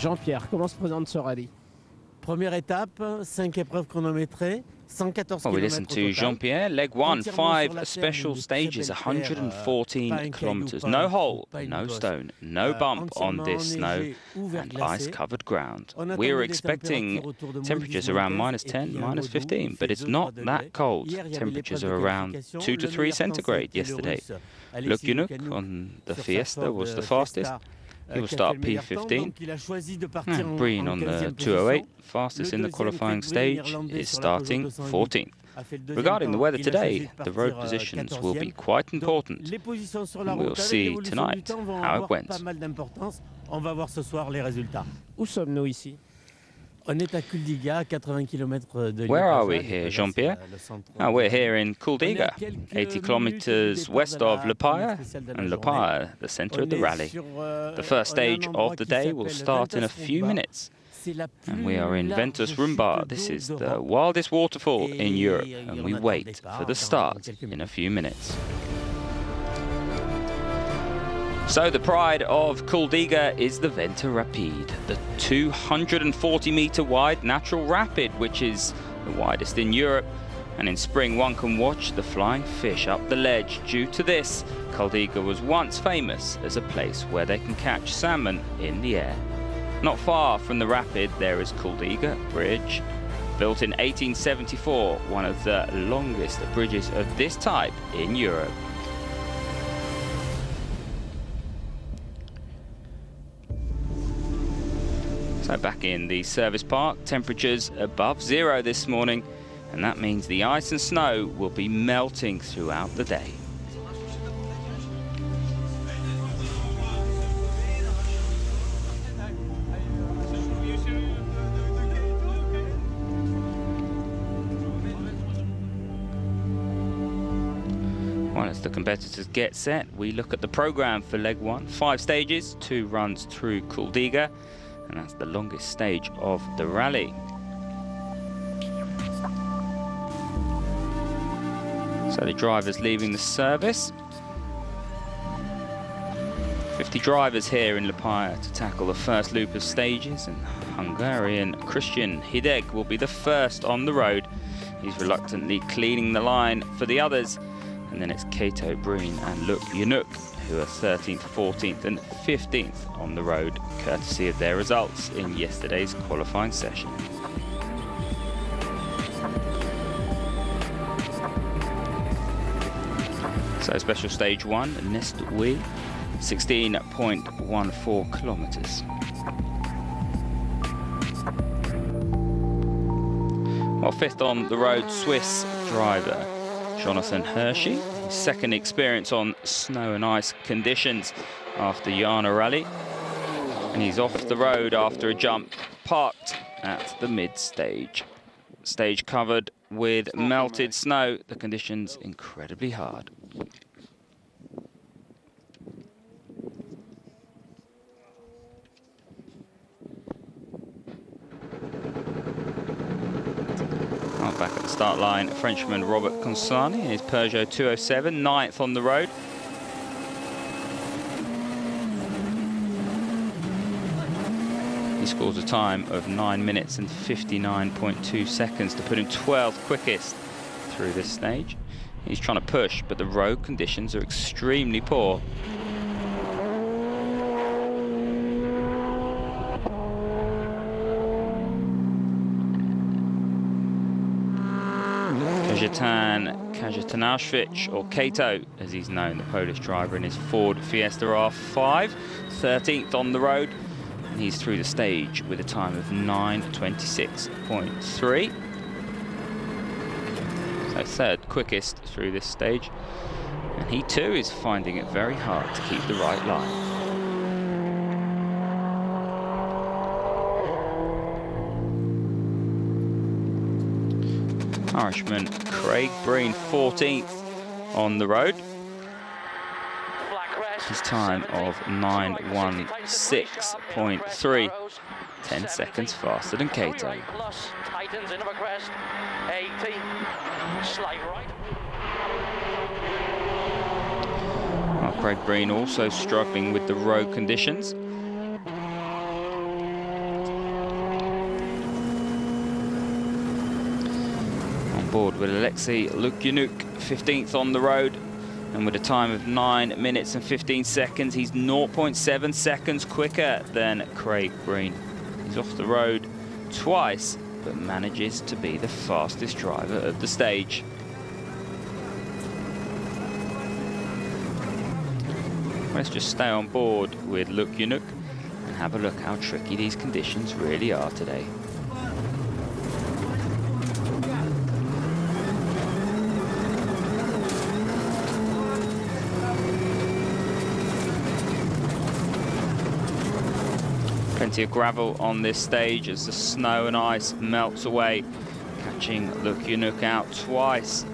Jean-Pierre, comment se présente ce rallye? Première étape, 5 épreuves chronométrées, 114 Well, we listened to Jean-Pierre. Leg 1, 5 special stages, 114 kilometres. No hole, no stone, no bump on this snow and ice-covered ground. We were expecting temperatures around -10, -15, but it's not that cold. Temperatures are around 2 to 3 centigrade yesterday. Luc Yunuk on the Fiesta was the fastest. He will start P15. Breen on the 208, fastest in the qualifying stage, is starting 14th. Regarding the weather today, the road positions will be quite important. We'll see tonight how it went. Où sommes-nous ici? Where are we here, Jean-Pierre? We're here in Kuldīga, 80 kilometres west of Liepāja, and Liepāja, the centre of the rally. The first stage of the day will start in a few minutes. And we are in Ventspils. This is the wildest waterfall in Europe, and we wait for the start in a few minutes. So the pride of Kuldīga is the Venta Rapide, the 240-metre wide natural rapid, which is the widest in Europe. And in spring one can watch the flying fish up the ledge. Due to this, Kuldīga was once famous as a place where they can catch salmon in the air. Not far from the rapid there is Kuldīga Bridge. Built in 1874, one of the longest bridges of this type in Europe. So back in the service park, temperatures above 0 this morning, and that means the ice and snow will be melting throughout the day. Well, as the competitors get set, we look at the programme for leg 1. 5 stages, 2 runs through Kuldīga, and that's the longest stage of the rally. So the drivers leaving the service. 50 drivers here in Liepāja to tackle the first loop of stages, and Hungarian Christian Hideg will be the first on the road. He's reluctantly cleaning the line for the others, and then it's Kato Breen and Luc Yunuk who are 13th, 14th and 15th on the road, courtesy of their results in yesterday's qualifying session. So special stage 1, Nestui, 16.14 kilometres. Well, 5th on the road, Swiss driver Jonathan Hershey. His second experience on snow and ice conditions after Jana Rally. And he's off the road after a jump, parked at the mid-stage. Stage covered with melted snow, the conditions incredibly hard. Back at the start line, Frenchman Robert Consani in his Peugeot 207, 9th on the road. He scores a time of 9 minutes and 59.2 seconds to put him 12th quickest through this stage. He's trying to push, but the road conditions are extremely poor. Kajetanashvili, or Kato, as he's known, the Polish driver in his Ford Fiesta R5, 13th on the road, and he's through the stage with a time of 9:26.3. So third quickest through this stage, and he too is finding it very hard to keep the right line. Irishman Craig Breen, 14th on the road. His time of 9:16.3, 10 seconds faster than Kato. Well, Craig Breen also struggling with the road conditions. board with Alexei Lukyanuk, 15th on the road, and with a time of 9 minutes and 15 seconds, he's 0.7 seconds quicker than Craig Breen. He's off the road twice, but manages to be the fastest driver of the stage. Let's just stay on board with Lukyanuk and have a look how tricky these conditions really are today. Plenty of gravel on this stage as the snow and ice melts away, catching Lukyanuk out twice.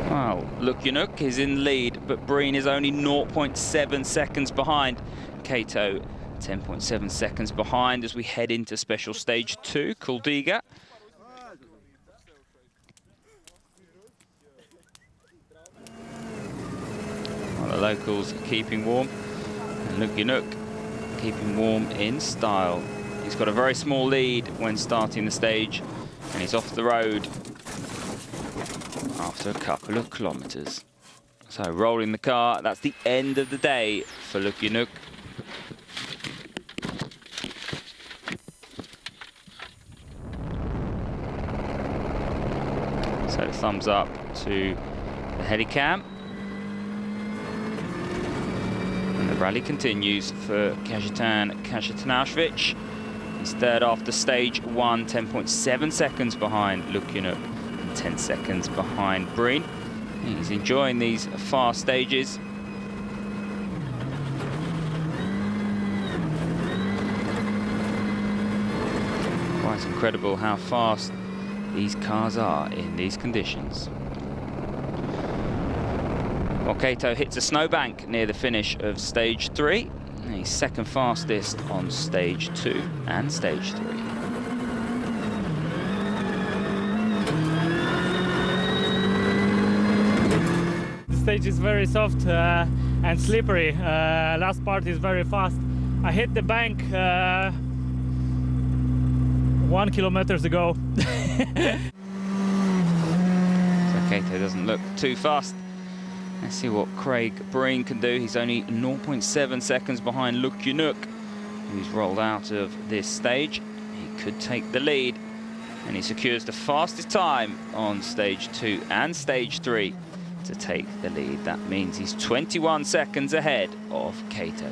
Well, Lukyanuk is in lead, but Breen is only 0.7 seconds behind. Kato 10.7 seconds behind as we head into special stage 2, Kuldīga. Well, the locals are keeping warm, and Lukyanuk keeping warm in style. He's got a very small lead when starting the stage, and he's off the road after a couple of kilometres. So rolling the car, that's the end of the day for Lukyanuk. So thumbs up to the Helicam. And the rally continues for Kajetan Kajetanashvili. He's third after stage 1, 10.7 seconds behind Lukyanuk and 10 seconds behind Breen. He's enjoying these fast stages. Quite incredible how fast these cars are in these conditions. Well, Kato hits a snowbank near the finish of stage 3. He's second fastest on stage 2 and stage 3. The stage is very soft and slippery. Last part is very fast. I hit the bank 1 kilometer ago. So Kato doesn't look too fast. Let's see what Craig Breen can do. He's only 0.7 seconds behind Lukyanuk, who's rolled out of this stage. He could take the lead, and he secures the fastest time on stage 2 and stage 3 to take the lead. That means he's 21 seconds ahead of Kato.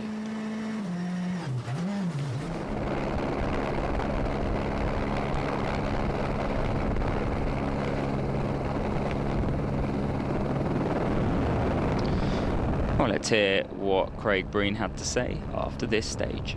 Well, let's hear what Craig Breen had to say after this stage.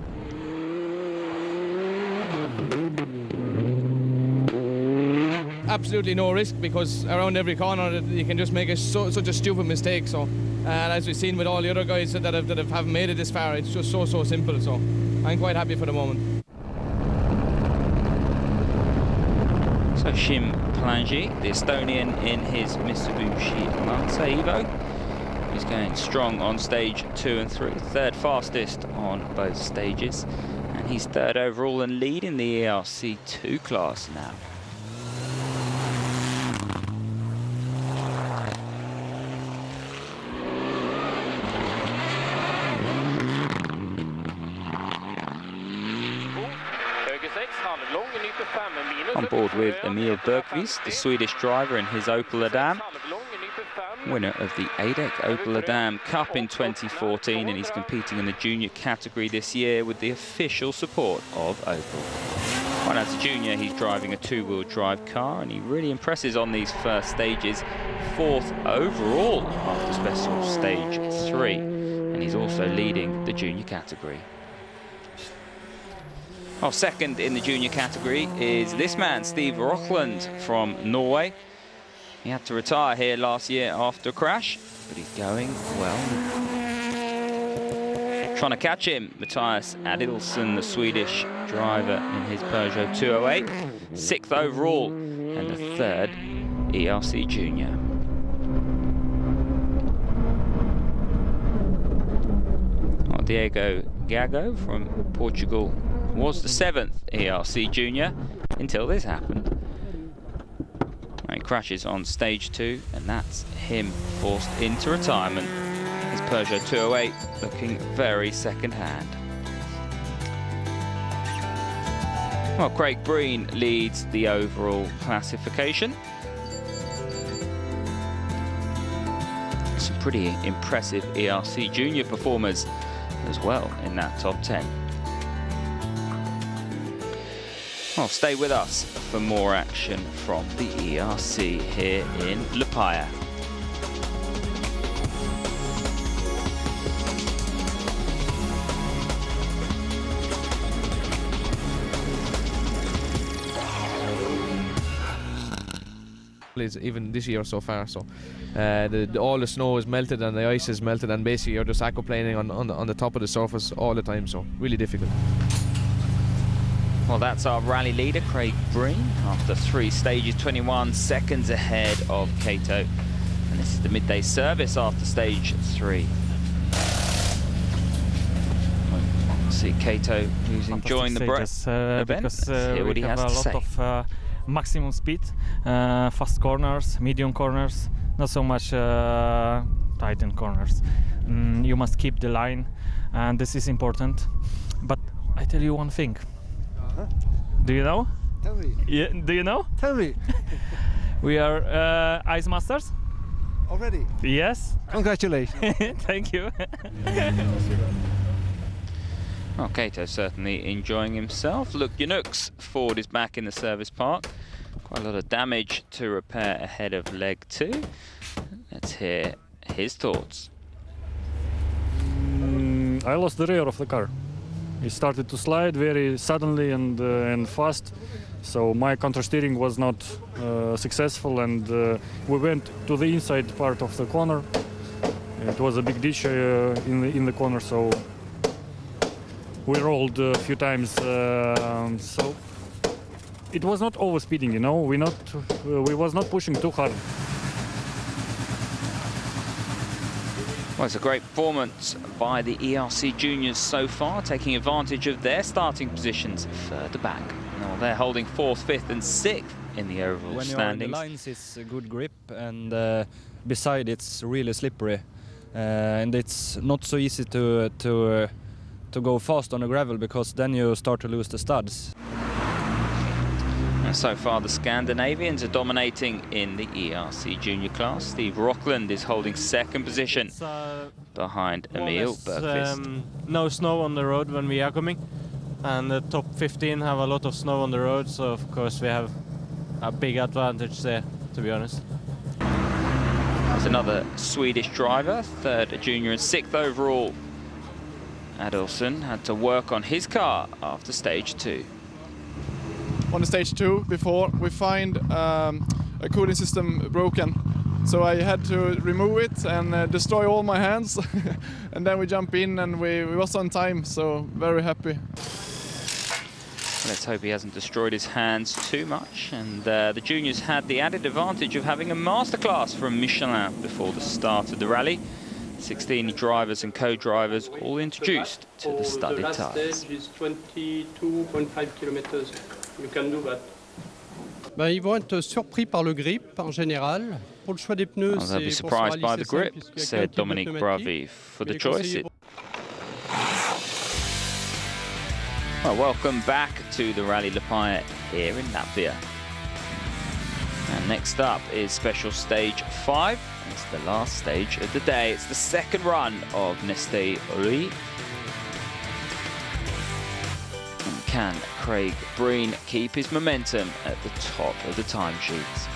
Absolutely no risk, because around every corner you can just make such a stupid mistake. So, and as we've seen with all the other guys that have made it this far, it's just so simple. So I'm quite happy for the moment. So Shim Palangi, the Estonian in his Mitsubishi Lancer Evo, is going strong on stage 2 and 3, third fastest on both stages, and he's third overall and leading the ERC 2 class now. On board with Emil Bergqvist, the Swedish driver in his Opel Adam, winner of the ADEC Opel Adam Cup in 2014, and he's competing in the junior category this year with the official support of Opel. Well, as a junior, he's driving a two-wheel drive car, and he really impresses on these first stages. Fourth overall after special stage 3, and he's also leading the junior category. Well, second in the junior category is this man, Steve Rochland from Norway. He had to retire here last year after a crash, but he's going well. Trying to catch him, Matthias Adilson, the Swedish driver in his Peugeot 208. 6th overall and the 3rd ERC Junior. Diego Gago from Portugal was the 7th ERC junior until this happened. He crashes on stage 2, and that's him forced into retirement. His Peugeot 208 looking very second-hand. Well, Craig Breen leads the overall classification. Some pretty impressive ERC junior performers as well in that top 10. Well, stay with us for more action from the ERC here in Liepāja. Even this year so far, so all the snow is melted and the ice is melted, and basically you're just aquaplaning on the top of the surface all the time, so really difficult. Well, that's our rally leader, Craig Breen, after 3 stages, 21 seconds ahead of Kato. And this is the midday service after stage 3. See Kato, who's enjoying the event. Because hear what we he have has to a lot say. of maximum speed, fast corners, medium corners, not so much tighten corners. You must keep the line, and this is important. But I tell you one thing. Do you know? Tell me. Yeah, do you know? Tell me. We are Ice Masters. Already? Yes. Congratulations. Thank you. Well, Kato's certainly enjoying himself. Look, Yanuk's Ford is back in the service park. Quite a lot of damage to repair ahead of leg 2. Let's hear his thoughts. I lost the rear of the car. It started to slide very suddenly and fast, so my countersteering was not successful, and we went to the inside part of the corner. It was a big ditch in the corner, so we rolled a few times. So it was not overspeeding, you know. We was not pushing too hard. Well, it's a great performance by the ERC juniors so far, taking advantage of their starting positions further back. Now they're holding 4th, 5th and 6th in the overall standings. When you're in the lines, it's a good grip, and beside it's really slippery, and it's not so easy to go fast on the gravel, because then you start to lose the studs. And so far the Scandinavians are dominating in the ERC junior class. Steve Rockland is holding 2nd position behind Emil Bergqvist. No snow on the road when we are coming, and the top 15 have a lot of snow on the road, so of course we have a big advantage there, to be honest. There's another Swedish driver, 3rd junior and 6th overall. Adolfsson had to work on his car after stage 2. On the stage 2 before, we find a cooling system broken. So I had to remove it and destroy all my hands. And then we jump in and we was on time, so very happy. Let's hope he hasn't destroyed his hands too much. And the juniors had the added advantage of having a masterclass from Michelin before the start of the rally. 16 drivers and co-drivers all introduced to the studded tyres. The last stage is 22.5 kilometers. You can do that. Ben, ils vont être surpris par le grip en général. Pour le choix des pneus, they'll be surprised by the grip, said Dominique Bravi. For the choice, well, welcome back to the Rally Liepāja here in Latvia. And next up is special stage 5. It's the last stage of the day. It's the 2nd run of Neste Uri. And can Craig Breen keep his momentum at the top of the timesheets?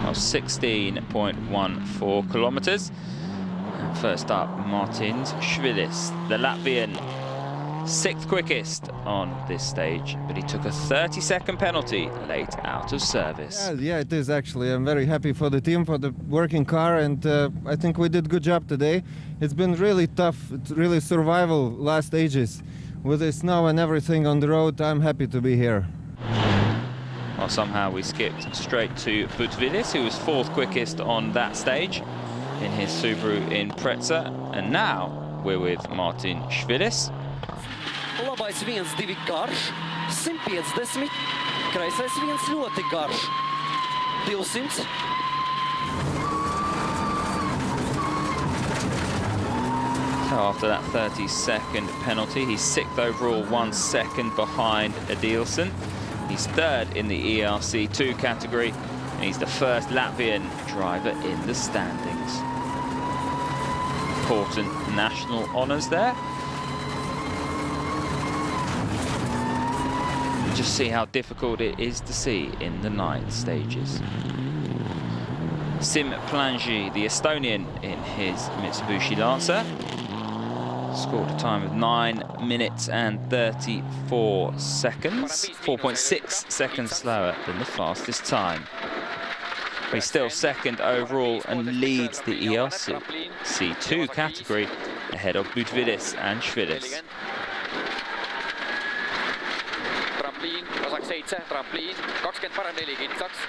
Well, 16.14 kilometres. And first up, Martins Švilis, the Latvian, 6th quickest on this stage, but he took a 30-second penalty late out of service. Yeah, it is actually. I'm very happy for the team, for the working car, and I think we did a good job today. It's been really tough, it's really survival last stages. With the snow and everything on the road, I'm happy to be here. Well, somehow we skipped straight to Ventspils, who was 4th quickest on that stage in his Subaru Impreza. And now we're with Martin Švilis. Labais 1-2 karš, 150, kreisais 1 ļoti karš, 200. So after that 30-second penalty, he's 6th overall, 1 second behind Adilson. He's 3rd in the ERC2 category, and he's the first Latvian driver in the standings. Important national honours there. Just see how difficult it is to see in the night stages. Sim Plangi, the Estonian, in his Mitsubishi Lancer, scored a time of 9 minutes and 34 seconds, 4.6 seconds slower than the fastest time. But he's still 2nd overall and leads the ERC C2 category ahead of Ventspils and Švilis. Trampliin, vasak 7, trampliin, 20 parem 4 kitsaks.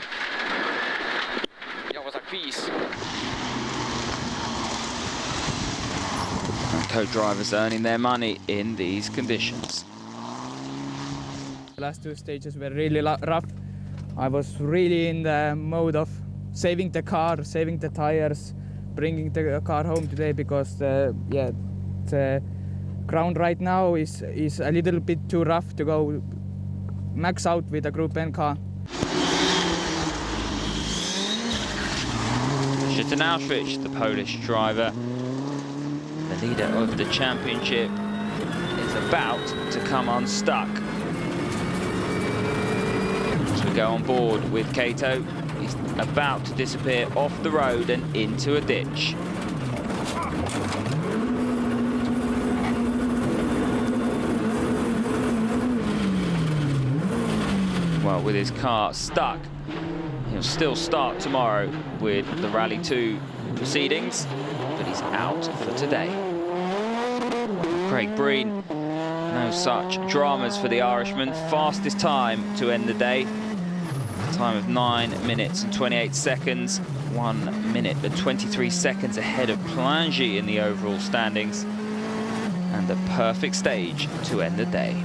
Ja vasak 5. Co-drivers earning their money in these conditions. The last 2 stages were really rough. I was really in the mode of saving the car, saving the tires, bringing the car home today because the ground right now is a little bit too rough to go max out with a Group N car. Szytanowicz, the Polish driver, the leader of the championship, is about to come unstuck. As we go on board with Kato, he's about to disappear off the road and into a ditch. Well, with his car stuck, he'll still start tomorrow with the Rally 2 proceedings, but he's out for today. Craig Breen, no such dramas for the Irishman. Fastest time to end the day. Time of 9 minutes and 28 seconds. 1 minute and 23 seconds ahead of Plangi in the overall standings. And the perfect stage to end the day.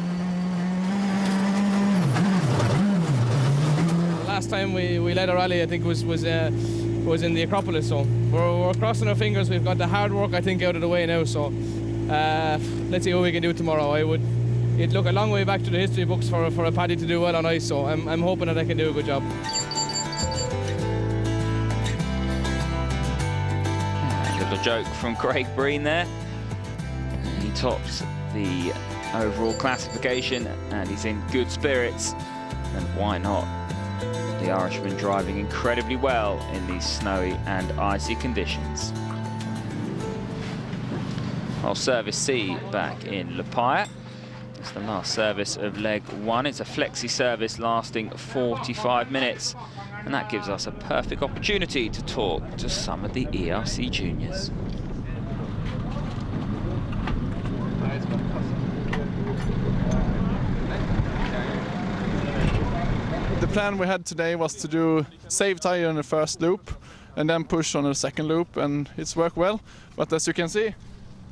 Last time we led a rally, I think was in the Acropolis, so we're crossing our fingers. We've got the hard work, I think, out of the way now, so let's see what we can do tomorrow. It'd look a long way back to the history books for a Paddy to do well on ice, so I'm hoping that I can do a good job. A little joke from Craig Breen there. He tops the overall classification and he's in good spirits, and why not? The Irishman driving incredibly well in these snowy and icy conditions. Well, service C back in Liepāja. It's the last service of leg 1. It's a flexi service lasting 45 minutes. And that gives us a perfect opportunity to talk to some of the ERC juniors. The plan we had today was to do save tire on the first loop and then push on the second loop, and it's worked well. But as you can see,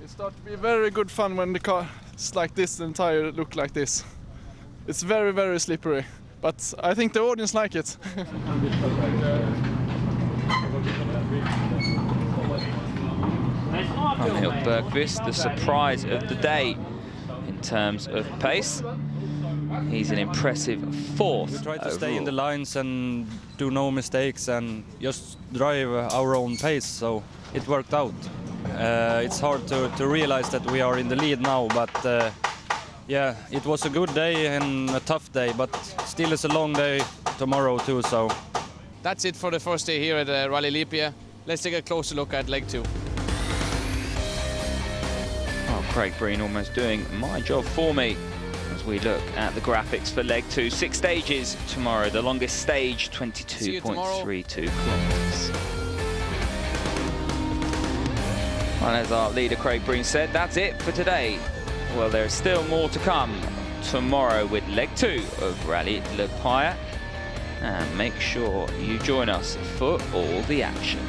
it starts to be very good fun when the car is like this and the tire look like this. It's very, very slippery, but I think the audience like it. Emil Bergqvist, the surprise of the day in terms of pace. He's an impressive 4th. We try to stay in the lines and do no mistakes and just drive our own pace, so it worked out. It's hard to realize that we are in the lead now, but yeah, it was a good day and a tough day, but still it's a long day tomorrow too, so. That's it for the first day here at Rally Liepāja. Let's take a closer look at leg 2. Oh, Craig Breen almost doing my job for me as we look at the graphics for leg 2. 6 stages tomorrow, the longest stage, 22.32 kilometres. And as our leader Craig Breen said, that's it for today. Well, there's still more to come tomorrow with leg 2 of Rally Liepāja. and make sure you join us for all the action.